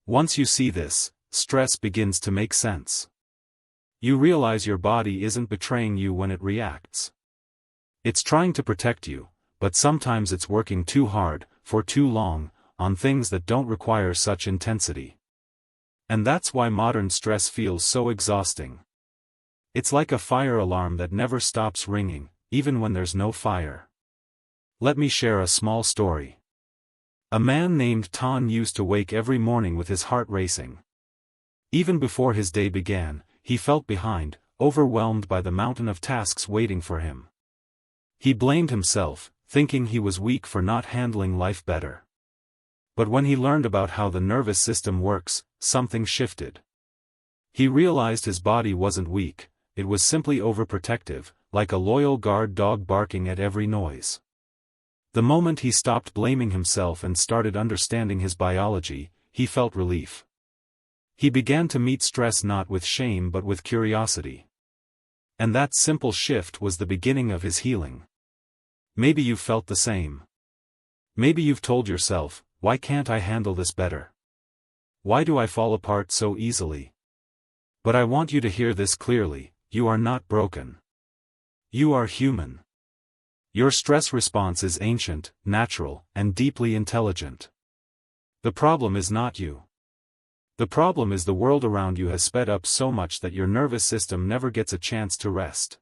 Once you see this, stress begins to make sense. You realize your body isn't betraying you when it reacts. It's trying to protect you, but sometimes it's working too hard, for too long, on things that don't require such intensity. And that's why modern stress feels so exhausting. It's like a fire alarm that never stops ringing, even when there's no fire. Let me share a small story. A man named Ton used to wake every morning with his heart racing. Even before his day began, he felt behind, overwhelmed by the mountain of tasks waiting for him. He blamed himself, thinking he was weak for not handling life better. But when he learned about how the nervous system works, something shifted. He realized his body wasn't weak, it was simply overprotective, like a loyal guard dog barking at every noise. The moment he stopped blaming himself and started understanding his biology, he felt relief. He began to meet stress not with shame but with curiosity. And that simple shift was the beginning of his healing. Maybe you've felt the same. Maybe you've told yourself, why can't I handle this better? Why do I fall apart so easily? But I want you to hear this clearly, you are not broken. You are human. Your stress response is ancient, natural, and deeply intelligent. The problem is not you. The problem is the world around you has sped up so much that your nervous system never gets a chance to rest.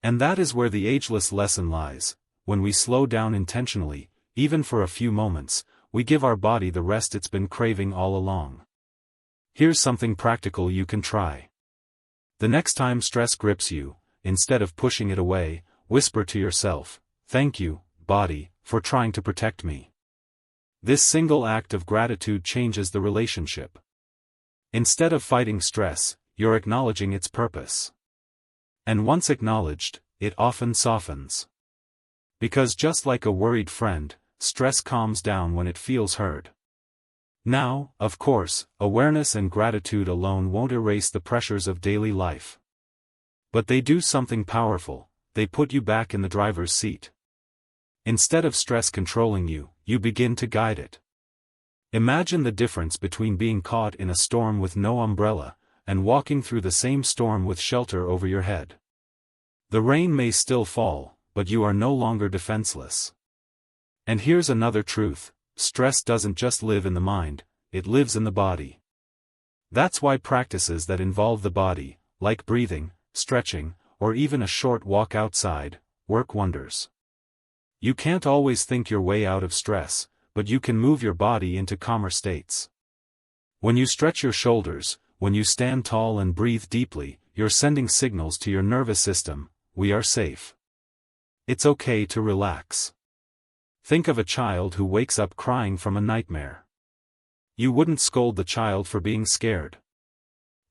And that is where the ageless lesson lies. When we slow down intentionally, even for a few moments, we give our body the rest it's been craving all along. Here's something practical you can try. The next time stress grips you, instead of pushing it away, whisper to yourself, "Thank you, body, for trying to protect me." This single act of gratitude changes the relationship. Instead of fighting stress, you're acknowledging its purpose. And once acknowledged, it often softens. Because just like a worried friend, stress calms down when it feels heard. Now, of course, awareness and gratitude alone won't erase the pressures of daily life. But they do something powerful, they put you back in the driver's seat. Instead of stress controlling you, you begin to guide it. Imagine the difference between being caught in a storm with no umbrella, and walking through the same storm with shelter over your head. The rain may still fall, but you are no longer defenseless. And here's another truth, stress doesn't just live in the mind, it lives in the body. That's why practices that involve the body, like breathing, stretching, or even a short walk outside, work wonders. You can't always think your way out of stress, but you can move your body into calmer states. When you stretch your shoulders, when you stand tall and breathe deeply, you're sending signals to your nervous system, we are safe. It's okay to relax. Think of a child who wakes up crying from a nightmare. You wouldn't scold the child for being scared.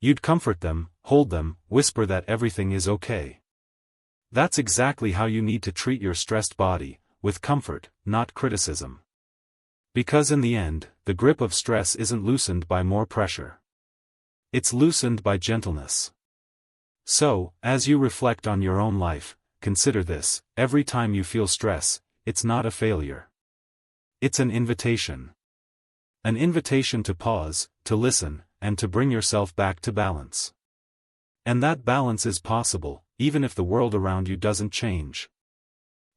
You'd comfort them, hold them, whisper that everything is okay. That's exactly how you need to treat your stressed body, with comfort, not criticism. Because in the end, the grip of stress isn't loosened by more pressure. It's loosened by gentleness. So, as you reflect on your own life, consider this: every time you feel stress, it's not a failure. It's an invitation. An invitation to pause, to listen, and to bring yourself back to balance. And that balance is possible, even if the world around you doesn't change.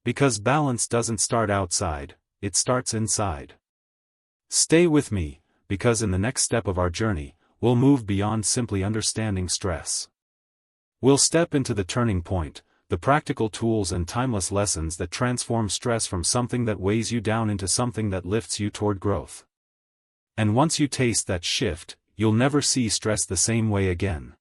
Because balance doesn't start outside, it starts inside. Stay with me, because in the next step of our journey, we'll move beyond simply understanding stress. We'll step into the turning point, the practical tools and timeless lessons that transform stress from something that weighs you down into something that lifts you toward growth. And once you taste that shift, you'll never see stress the same way again.